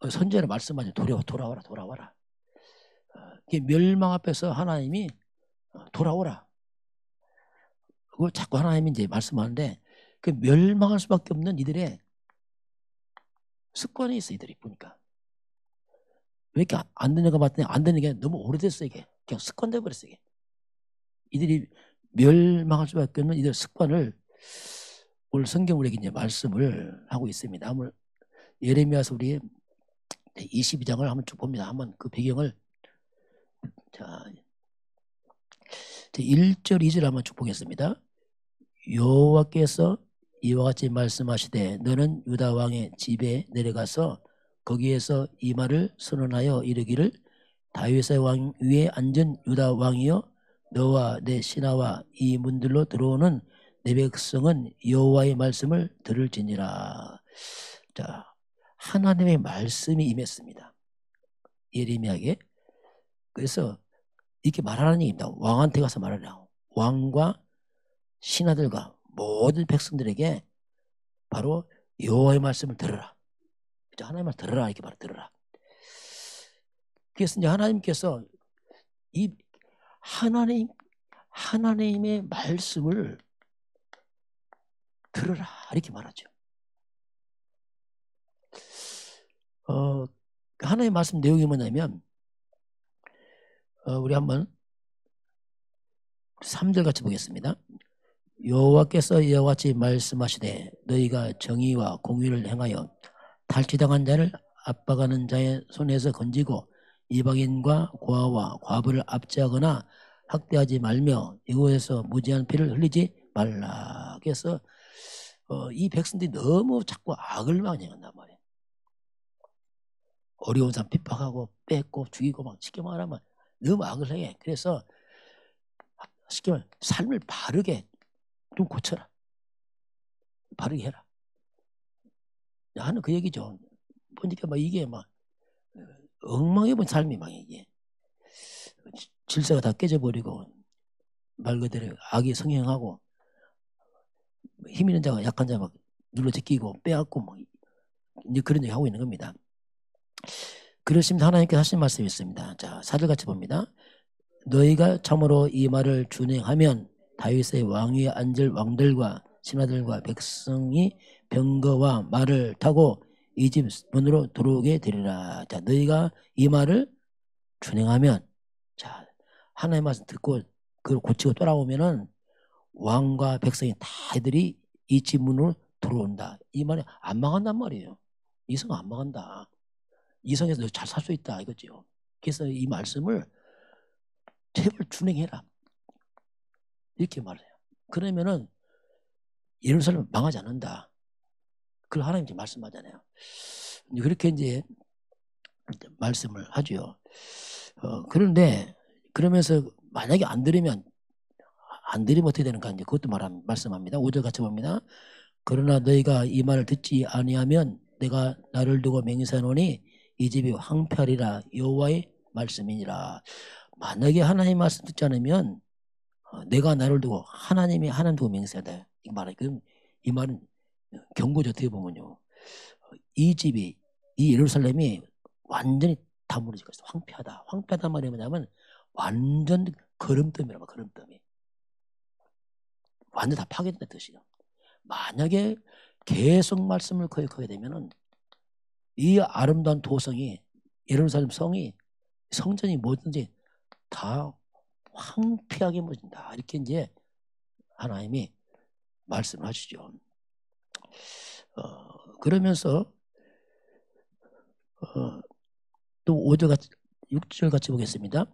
선지자는 말씀하죠. 돌아와라. 멸망 앞에서 하나님이 돌아오라. 그걸 자꾸 하나님이 이제 말씀하는데 그 멸망할 수밖에 없는 이들의 습관이 있어. 이들이 보니까 왜 이렇게 안 되는가 봤더니 안 되는 게 너무 오래됐어. 이게 그냥 습관돼 버렸어. 이게 이들이 멸망할 수밖에 없는 이들 습관을 오늘 성경 우리에게 이제 말씀을 하고 있습니다. 한번 예레미야서 우리 22장을 한번 쭉 봅니다. 한번 그 배경을 자 1절 2절 한번 쭉 보겠습니다. 여호와께서 이와 같이 말씀하시되 너는 유다 왕의 집에 내려가서 거기에서 이 말을 선언하여 이르기를 다윗의 왕 위에 앉은 유다 왕이여 너와 내 신하와 이 문들로 들어오는 내 백성은 여호와의 말씀을 들을지니라. 자, 하나님의 말씀이 임했습니다. 예레미야에게. 그래서 이렇게 말하는 얘기입니다. 왕한테 가서 말하라고. 왕과 신하들과 모든 백성들에게 바로 여호와의 말씀을 들으라. 하나님의 말을 들으라. 이렇게 말을 들으라. 그래서 이제 하나님께서 이 하나님의 말씀을 들으라. 이렇게 말하죠. 하나님의 말씀 내용이 뭐냐면 우리 한번 3절 같이 보겠습니다. 여호와께서 이와 같이 말씀하시되 너희가 정의와 공의를 행하여 탈취당한 자를 압박하는 자의 손에서 건지고 이방인과 고아와 과부를 압제하거나 학대하지 말며 이곳에서 무지한 피를 흘리지 말라. 그래서 이 백성들이 너무 자꾸 악을 많이 한단 말이에요. 어려운 사람 핍박하고 뺏고 죽이고 막 쉽게 말하면 너무 악을 해. 그래서 쉽게 말하면 삶을 바르게 좀 고쳐라. 바르게 해라. 하는 그 얘기죠. 보니까 막 이게 막 엉망해 본 삶이 막 이게 질서가 다 깨져버리고 말 그대로 악이 성행하고 힘 있는 자가 약한 자 막 눌러제끼고 빼앗고 뭐 이제 그런 얘기 하고 있는 겁니다. 그러시면 하나님께서 하신 말씀이 있습니다. 자, 4절 같이 봅니다. 너희가 참으로 이 말을 준행하면 다윗의 왕위에 앉을 왕들과 신하들과 백성이 병거와 말을 타고 이 집 문으로 들어오게 되리라. 자, 너희가 이 말을 준행하면, 자, 하나님의 말씀 듣고 그걸 고치고 돌아오면은 왕과 백성이 다 애들이 이 집 문으로 들어온다. 이 말이 안 망한단 말이에요. 이 성 안 망한다. 이 성에서 잘 살 수 있다 이거죠. 그래서 이 말씀을 제발 준행해라. 이렇게 말해요. 그러면은 예루살렘 망하지 않는다. 그걸 하나님이 말씀하잖아요. 그렇게 이제 말씀을 하죠. 그런데 그러면서 만약에 안 들으면 어떻게 되는가 이제 그것도 말씀합니다. 5절 같이 봅니다. 그러나 너희가 이 말을 듣지 아니하면 내가 나를 두고 맹세하노니 이 집이 황폐하리라. 여호와의 말씀이니라. 만약에 하나님 말씀 듣지 않으면 내가 나를 두고 하나님 두고 맹세하다. 이 말은 경고죠. 어떻게 보면요. 이 집이 이 예루살렘이 완전히 다 무너질 것이다. 황폐하다. 황폐하단 말이 뭐냐면 완전 거름더미라고. 거름더미. 완전 다 파괴된다는 뜻이에요. 만약에 계속 말씀을 거역하게 되면은 이 아름다운 도성이 예루살렘 성전이 뭐든지 다 황폐하게 무너진다. 이렇게 이제 하나님이 말씀하시죠. 그러면서 또 5절 같이 6절 같이 보겠습니다.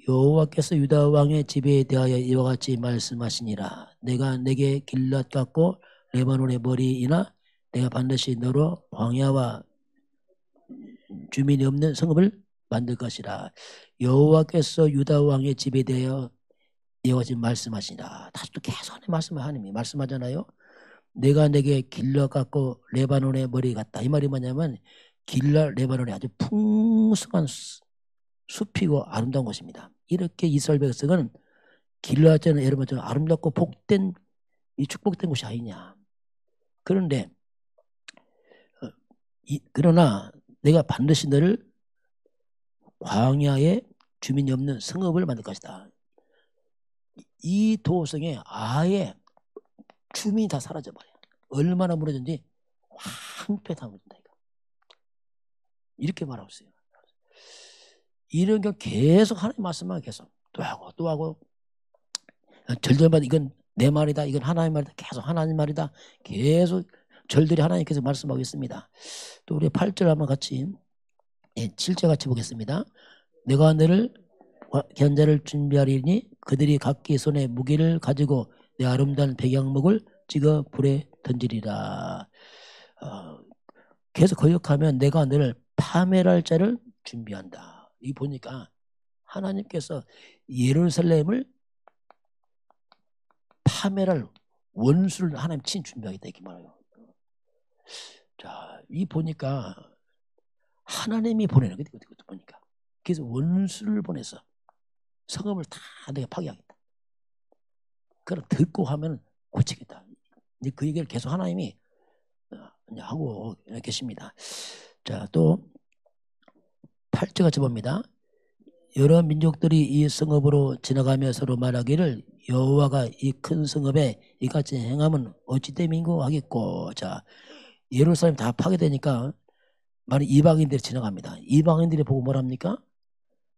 여호와께서 유다 왕의 집에 대하여 이와 같이 말씀하시니라. 내가 내게 길랏 같고 레바논의 머리이나 내가 반드시 너로 광야와 주민이 없는 성읍을 만들 것이라. 여호와께서 유다 왕의 집에 대하여 이와 같이 말씀하시니라. 다시 또 계속 하나님이 말씀하잖아요. 내가 내게 길랏 같고 레바논의 머리 같다. 이 말이 뭐냐면 길랏 레바논이 아주 풍성한 숲이고 아름다운 곳입니다. 이렇게 이스라엘 백성은 길랏은 여러분 좀 아름답고 복된 이 축복된 곳이 아니냐. 그런데 그러나 내가 반드시 너를 광야에 주민이 없는 성읍을 만들 것이다. 이 도성에 아예 주민이 다 사라져버려요. 얼마나 무너졌는지 황폐다 무너진다. 이렇게 말하고 있어요. 이런 게 계속 하나님 말씀만 계속 또 하고 절절마다 이건 내 말이다. 이건 하나님 말이다. 계속 하나님 말이다. 계속 절들이 하나님께서 말씀하고 있습니다. 또 우리 8절 한번 같이 7절 같이 보겠습니다. 내가 너를 견자를 준비하리니 그들이 각기 손에 무기를 가지고 내 아름다운 백향목을 찍어 불에 던지리라. 계속 거역하면 내가 너를 파멸할 자를 준비한다. 이 보니까 하나님께서 예루살렘을 파멸할 원수를 하나님 친 준비하겠다 이렇게 말해요. 자, 이 보니까 하나님이 보내는 거예요. 그것도 보니까. 그래서 원수를 보내서 성읍을 다 내가 파괴하겠다. 그럼 듣고 하면 고치겠다. 이제 그 얘기를 계속 하나님이 하고 계십니다. 자, 또 8절 같이 봅니다. 여러 민족들이 이 성읍으로 지나가며 서로 말하기를 여호와가 이 큰 성읍에 이같이 행하면 어찌 됨인고 하겠고. 자, 예루살렘 다 파괴되니까 많은 이방인들이 지나갑니다. 이방인들이 보고 뭐랍니까?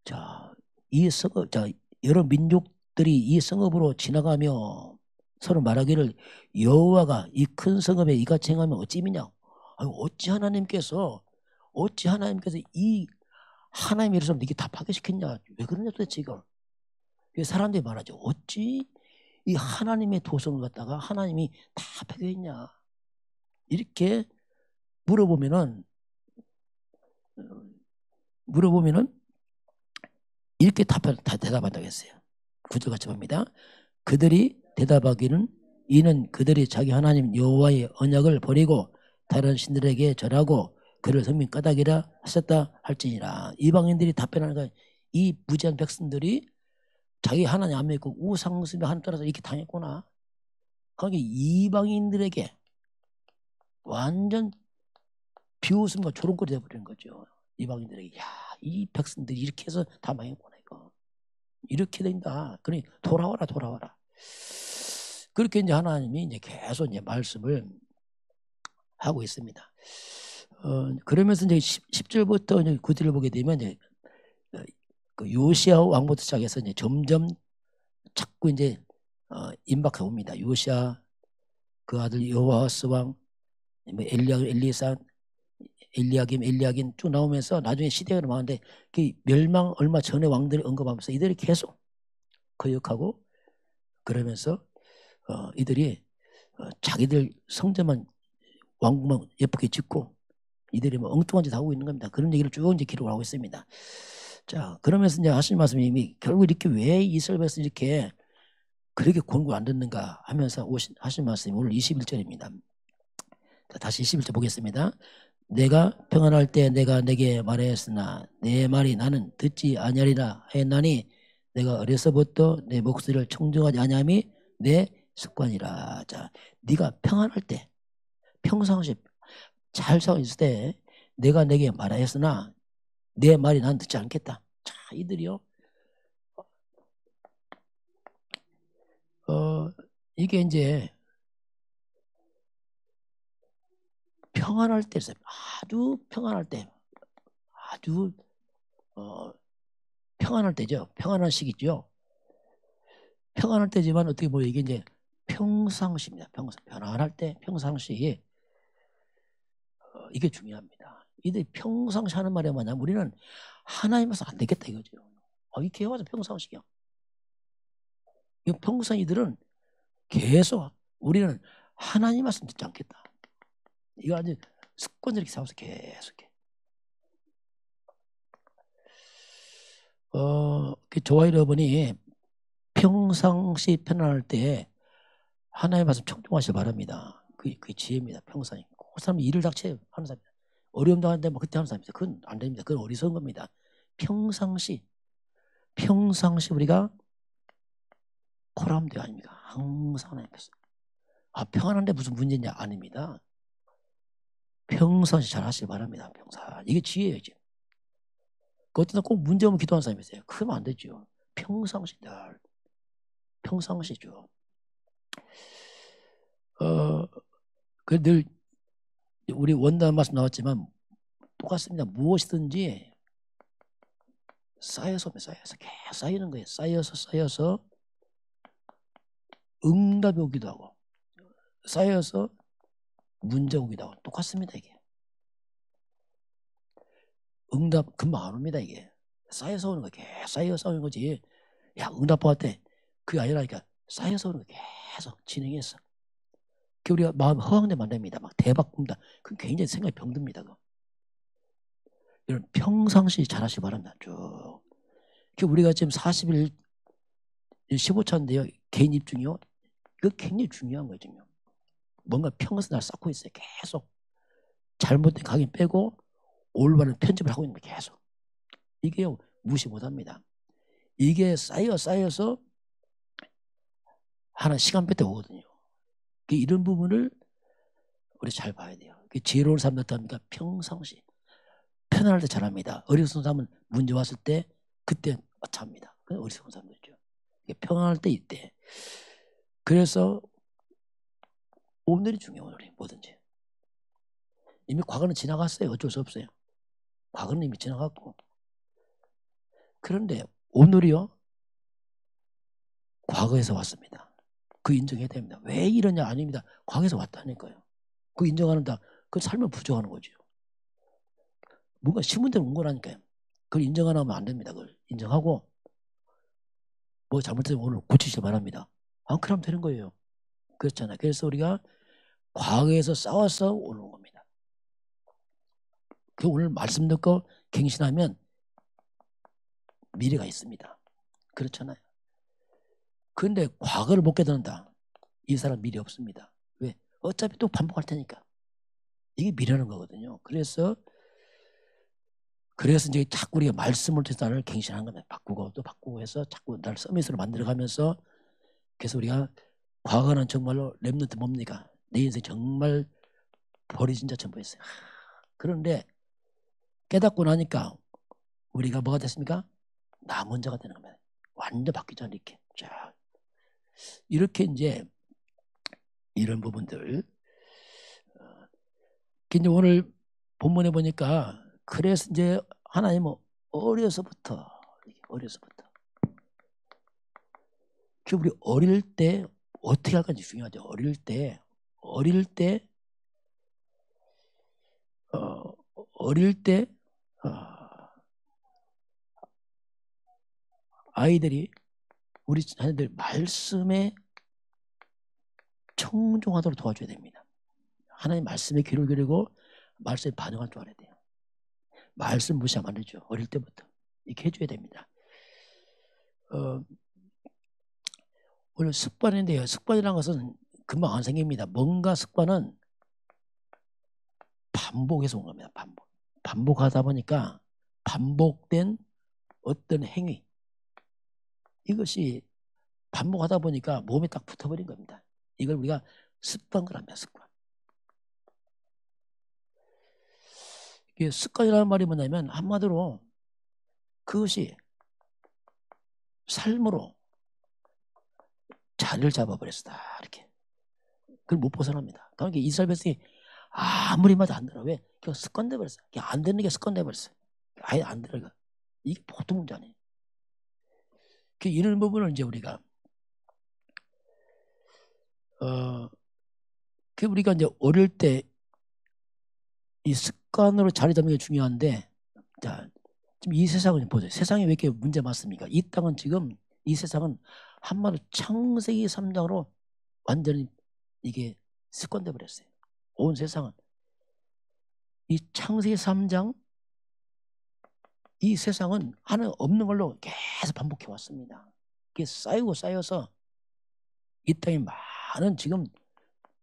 자, 이 성읍, 자, 여러 민족들이 이 성읍으로 지나가며 서로 말하기를 여호와가 이 큰 성읍에 이같이 행하면 어찌미냐? 어찌 하나님께서 이 하나님의 예루살렘 이게 다 파괴시켰냐? 왜 그러냐 도대체 이걸. 사람들이 말하죠. 어찌 이 하나님의 도성을 갖다가 하나님이 다 파괴했냐? 이렇게 물어보면은 이렇게 대답한다고 했어요. 9절 같이 봅니다. 그들이 대답하기는 이는 그들이 자기 하나님 여호와의 언약을 버리고 다른 신들에게 절하고 그를 성민 까닭이라 하셨다 할지니라. 이방인들이 답변하는 거예요. 이 무지한 백성들이 자기 하나님 안 믿고 우상숭배 하나님 따라서 이렇게 당했구나. 그러니까 이방인들에게 완전 비웃음과 조롱거리 되어버리는 거죠. 이방인들에게 야, 이 백성들이 이렇게 해서 다 망했구나 이거. 이렇게 된다. 그러니 돌아와라 돌아와라. 그렇게 이제 하나님이 이제 계속 이제 말씀을 하고 있습니다. 그러면서 이제 10절부터 이제 9절을 보게 되면 이제 그 요시야 왕부터 시작해서 이제 점점 자꾸 이제 임박해 옵니다. 요시야 그 아들 여호와스 왕, 엘리야김 쭉 나오면서 나중에 시대가 넘어가는데 그 멸망 얼마 전에 왕들을 언급하면서 이들이 계속 거역하고 그러면서 이들이 자기들 성전만 왕궁만 예쁘게 짓고 이들이 뭐 엉뚱한 짓 하고 있는 겁니다. 그런 얘기를 쭉 이제 기록을 하고 있습니다. 자, 그러면서 이제 하신 말씀이 결국 이렇게 왜 이스라엘 백성이 이렇게 그렇게 권고 안 듣는가 하면서 하신 말씀이 오늘 21절입니다. 자, 다시 21절 보겠습니다. 내가 평안할 때 내가 내게 말하였으나 내 말이 나는 듣지 아니하리라 하였나니 내가 어려서부터 내 목소리를 청정하지 아니함이 내 습관이라. 자, 네가 평안할 때 평상시 잘 살고 있을 때 내가 내게 말하였으나 내 말이 난 듣지 않겠다. 자, 이들이요. 이게 이제 평안할 때, 아주 평안할 때, 아주 평안할 때죠. 평안한 시기죠. 평안할 때지만 어떻게 보면 이게 이제 평상시입니다. 편안할 때 평상시에 이게 중요합니다. 이들이 평상시 하는 말이 뭐냐면 우리는 하나님께서 안 되겠다 이거죠. 이렇게 해와서 평상시야. 이 평상 이들은 계속 우리는 하나님 말씀 듣지 않겠다. 이거 아주 습관적으로 이렇게 살아서 계속해. 저와 여러분이 평상시 편안할 때 하나님 말씀 청종하시길 바랍니다. 그게 지혜입니다. 평상시. 그 사람이 일을 닥쳐요. 하는 사람입니다. 어려움 당하는데 뭐 그때 하는 사람입니다. 그건 안 됩니다. 그건 어리석은 겁니다. 평상시 우리가 코람대 아닙니까? 항상 하나님께서. 평안한데 무슨 문제냐? 아닙니다. 평상시 잘 하시길 바랍니다. 이게 지혜예요. 지금. 그것도 꼭 문제 없는 기도하는 사람이 있어요. 그러면 안 되죠. 평상시죠. 늘 우리 원단 말씀 나왔지만 똑같습니다. 무엇이든지 쌓여서 계속 쌓이는 거예요. 쌓여서 응답이 오기도 하고 쌓여서 문제 오기도 하고 똑같습니다. 이게 응답 금방 안 옵니다. 이게 쌓여서 오는 거 계속 쌓여서 오는 거지. 야 응답 받았대. 그게 아니라니까 쌓여서 오는 거 계속 진행해서 우리가 마음 허황되면 안 됩니다. 막 대박 굽니다. 그건 굉장히 생각이 병듭니다. 이런 평상시 잘 하시기 바랍니다. 쭉. 우리가 지금 40일 15차인데요. 개인 입중이요. 이거 굉장히 중요한 거예요. 지금. 뭔가 평상시 쌓고 있어요. 계속. 잘못된 각인 빼고 올바른 편집을 하고 있는 거예요. 계속. 이게 무시 못합니다. 이게 쌓여서 하나 시간 때 오거든요. 이런 부분을 우리 잘 봐야 돼요. 지혜로운 사람들 합니까? 평상시. 편안할 때 잘합니다. 어리석은 사람은 문제 왔을 때 그때 어차합니다. 그건 어리석은 사람들이죠. 평안할 때 이때. 그래서 오늘이 중요해요. 오늘이 뭐든지. 이미 과거는 지나갔어요. 어쩔 수 없어요. 과거는 이미 지나갔고. 그런데 오늘이요. 과거에서 왔습니다. 그 인정해야 됩니다. 왜 이러냐? 아닙니다. 과거에서 왔다니까요. 그 인정하는다. 그 삶을 부정하는 거죠. 뭔가 신문대로 온 거라니까요. 그걸 인정 안 하면 안 됩니다. 그걸 인정하고 뭐 잘못되면 오늘 고치시기 바랍니다. 그럼 되는 거예요. 그렇잖아요. 그래서 우리가 과거에서 싸워서 오는 겁니다. 그 오늘 말씀 듣고 갱신하면 미래가 있습니다. 그렇잖아요. 그런데 과거를 못 깨닫는다. 이 사람 미래 없습니다. 왜? 어차피 또 반복할 테니까. 이게 미래라는 거거든요. 그래서 이제 자꾸 우리가 말씀을 통해서 나를 갱신하는 겁니다. 바꾸고 또 바꾸고 해서 자꾸 나를 서밋으로 만들어가면서 그래서 우리가 과거는 정말로 랩런트 뭡니까? 내 인생 정말 버려진 자처럼 보였어요. 그런데 깨닫고 나니까 우리가 뭐가 됐습니까? 남은 자가 되는 겁니다. 완전 바뀌잖아요. 이렇게. 자, 이렇게 이제 이런 부분들. 이제 오늘 본문에 보니까 그래서 이제 하나님은 어려서부터 우리 어릴 때 어떻게 할 건지 중요하죠. 어릴 때 아이들이 우리 자녀들 말씀에 청종하도록 도와줘야 됩니다. 하나님 말씀에 귀를 기울이고 말씀에 반응할 줄 알아야 돼요. 말씀 무시하면 안 되죠. 어릴 때부터 이렇게 해줘야 됩니다. 오늘 습관인데요. 습관이라는 것은 금방 안 생깁니다. 뭔가 습관은 반복해서 온 겁니다. 반복하다 보니까 반복된 어떤 행위, 이것이 반복하다 보니까 몸에 딱 붙어버린 겁니다. 이걸 우리가 습관을 합니다. 습관. 이게 습관이라는 말이 뭐냐면 한마디로 그것이 삶으로 자리를 잡아버렸어. 이렇게. 그걸 못 벗어납니다. 그러니까 이스라엘 백성이 아무리 말도 안 들어. 왜? 그냥 습관돼 버렸어. 그냥 안 되는 게 습관돼 버렸어. 아예 안 들어가. 이게 보통 문제 아니에요. 이런 부분을 이제 우리가 우리가 이제 어릴 때 이 습관으로 자리 잡는 게 중요한데, 자, 지금 이 세상을 보세요. 세상이 왜 이렇게 문제 많습니까? 이 땅은 지금 이 세상은 한마디로 창세기 3장으로 완전히 이게 습관돼 버렸어요. 온 세상은 이 창세기 3장 이 세상은 하나 없는 걸로 계속 반복해 왔습니다. 이게 쌓이고 쌓여서 이 땅에 많은 지금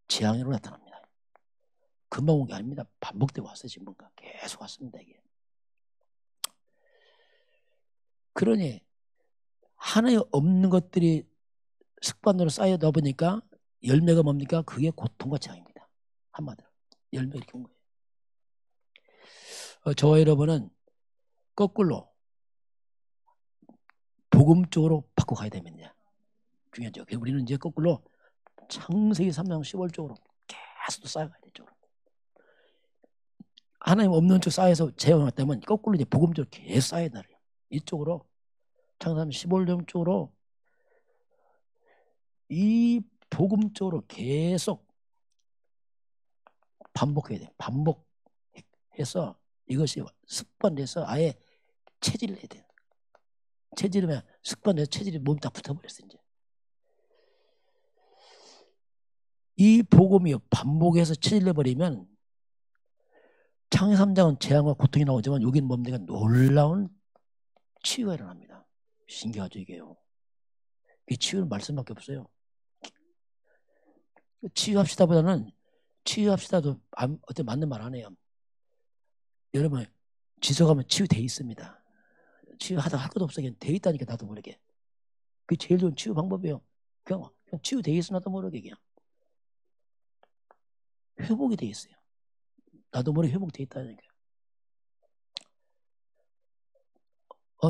재앙으로 나타납니다. 금방 온 게 아닙니다. 반복되고 왔어요. 지금 뭔가 계속 왔습니다. 이게. 그러니 하나에 없는 것들이 습관으로 쌓여다 보니까 열매가 뭡니까? 그게 고통과 재앙입니다. 한마디로 열매 이렇게 온 거예요. 저와 여러분은 거꾸로 복음 쪽으로 바꿔 가야 됩니다. 중요하죠. 우리는 이제 거꾸로 창세기 3장 10월 쪽으로 계속 쌓아가야 되죠. 하나님 없는 쪽 쌓여서 재앙했다면 거꾸로 이제 복음 쪽으로 계속 쌓아야 돼요. 이쪽으로 창세기 15장 쪽으로 이 복음 쪽으로 계속 반복해야 돼요. 반복해서 이것이 습관돼서 아예 체질을 해야 돼요. 체질이면 습관돼서 체질이 몸에 딱 붙어버렸어요. 이제. 이 복음이 반복해서 체질해버리면 창세기 3장은 재앙과 고통이 나오지만 여기는 뭡니까? 놀라운 치유가 일어납니다. 신기하죠 이게요. 이 치유는 말씀밖에 없어요. 치유합시다보다는 치유합시다도 어때 맞는 말 안 해요. 여러분 지속하면 치유돼 있습니다. 치유하다 할 것도 없어. 그냥 돼 있다니까 나도 모르게. 그게 제일 좋은 치유 방법이에요. 그냥 치유돼 있어 나도 모르게 그냥. 회복이 돼 있어요. 나도 모르게 회복돼 있다니까요.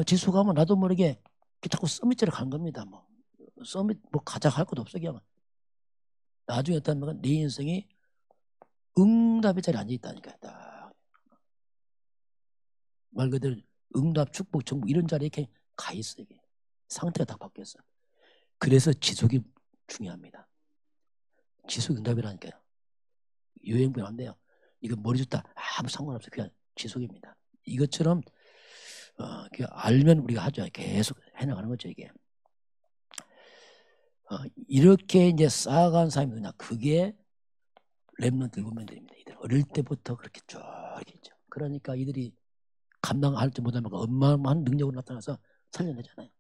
지속하면 나도 모르게 자꾸 서밋째로 간 겁니다. 뭐 서밋 뭐 가자 할 것도 없어 그냥. 나중에 어떤 내 인생이 응답의 자리에 앉아 있다니까요. 말 그대로 응답, 축복, 정복 이런 자리에 이렇게 가 있어요. 이게. 상태가 다 바뀌었어. 그래서 지속이 중요합니다. 지속 응답이라니까요. 요행분 안 돼요. 이거 머리 좋다 아무 상관없어요. 그냥 지속입니다. 이것처럼 알면 우리가 하죠. 계속 해나가는 거죠 이게. 이렇게 이제 쌓아간 사람이 누구냐? 그게 렘넌트 7명들입니다. 이들 어릴 때부터 그렇게 쭉 이렇게 있죠. 그러니까 이들이 감당할 줄 못하면 어마어마한 능력으로 나타나서 살려내잖아요.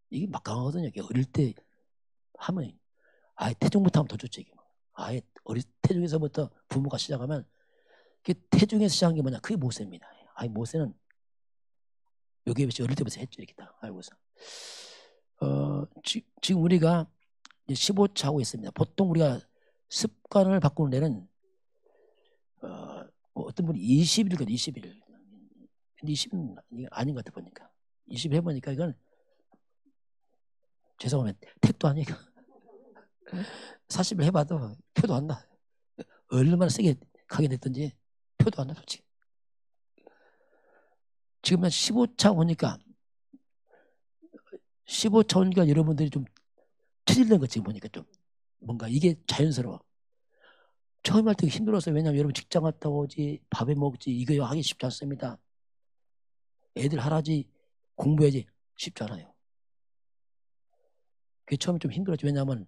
이게 막강하거든요. 이게 어릴 때 하면 아예 태중부터 하면 더 좋죠. 이게. 아예 어릴 태중에서부터 부모가 시작하면 태중에서 시작한 게 뭐냐? 그게 모세입니다. 아예 모세는 요게벳이 어릴 때부터 했죠. 이렇게 다 알고서. 지금 우리가 15차 하고 있습니다. 보통 우리가 습관을 바꾸는 데는 뭐 어떤 분이 20일거든, 20일. 근데 20일은 아닌 것 같아 보니까. 20일 해보니까 이건 죄송하면 택도 아니니까 40일 해봐도 표도 안 나. 얼마나 세게 가게 됐든지 표도 안 나, 솔직히. 지금 한 15차 오니까 15차 오니까 여러분들이 좀 틀리는 거 지금 보니까 좀 뭔가 이게 자연스러워. 처음 할 때 힘들었어요. 왜냐하면 여러분 직장 갔다 오지, 밥에 먹지, 이거 하기 쉽지 않습니다. 애들 하라지, 공부해야지 쉽지 않아요. 그게 처음에 좀 힘들었죠. 왜냐하면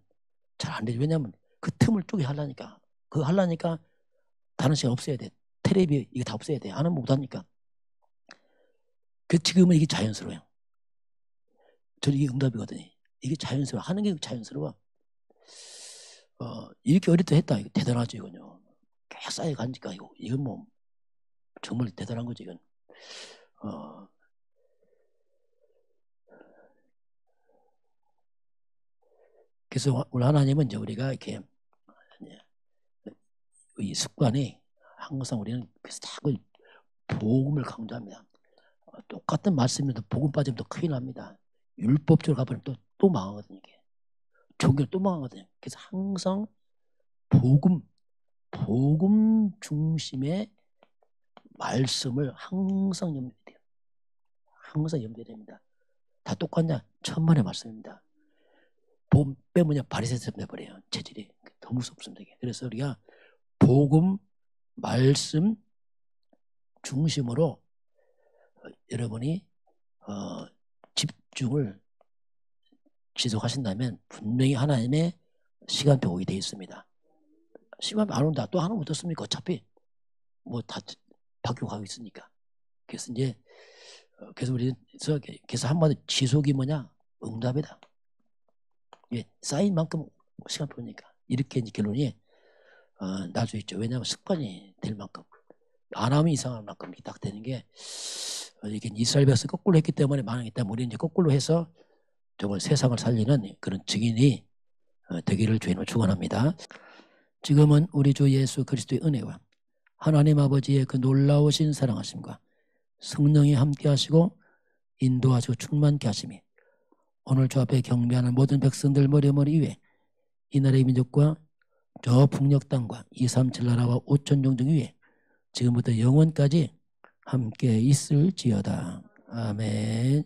잘 안 되죠. 왜냐하면 그 틈을 쪼개 하려니까. 그거 하려니까 다른 시간 없어야 돼. 텔레비 이거 다 없어야 돼. 안 하면 못하니까. 그 지금은 이게 자연스러워요. 저는 이게 응답이거든요. 이게 자연스러워. 하는 게 자연스러워. 이렇게 어릴 때 했다. 이거 대단하죠, 이건요. 계속 쌓여가니까 이건 뭐 정말 대단한 거지, 이건. 그래서 우리 하나님은 이제 우리가 이렇게 이 습관이 항상 우리는 그래서 자꾸 복음을 강조합니다. 똑같은 말씀인데 복음 빠지면 또 큰일 납니다. 율법적으로 가버리면 또 망하거든요. 이게. 종교는 또 망하거든요. 그래서 항상 복음 중심의 말씀을 항상 염두에 돼요. 항상 염두에 됩니다. 다 똑같냐? 천만의 말씀입니다. 복음 빼면 바리새인처럼 돼버려요. 체질이. 너무 무섭습니다. 이게. 그래서 우리가 복음 말씀 중심으로 여러분이 집중을 지속하신다면 분명히 하나님의 시간표 오게 되어 있습니다. 시간표 안 온다. 또 하나 어떻습니까? 어차피 뭐 다 바뀌고 가고 있으니까. 그래서 이제 그래서 우리는 그래서 한마디 지속이 뭐냐? 응답이다. 예, 쌓인 만큼 시간표니까 이렇게 이제 결론이 나중에 있죠. 왜냐하면 습관이 될 만큼 안 하면 이상할 만큼 딱 되는 게 이게 이스라엘 백성 거꾸로 했기 때문에 망하기 때문에 우리는 이제 거꾸로 해서 정말 세상을 살리는 그런 증인이 되기를 주님을 축원합니다. 지금은 우리 주 예수 그리스도의 은혜와 하나님 아버지의 그 놀라우신 사랑하심과 성령이 함께 하시고 인도하시고 충만케 하심이 오늘 주 앞에 경배하는 모든 백성들 머리머리 위에 이 나라의 민족과 저 북녘 땅과 237 나라와 5천 종족 위에 지금부터 영원까지 함께 있을지어다. 아멘.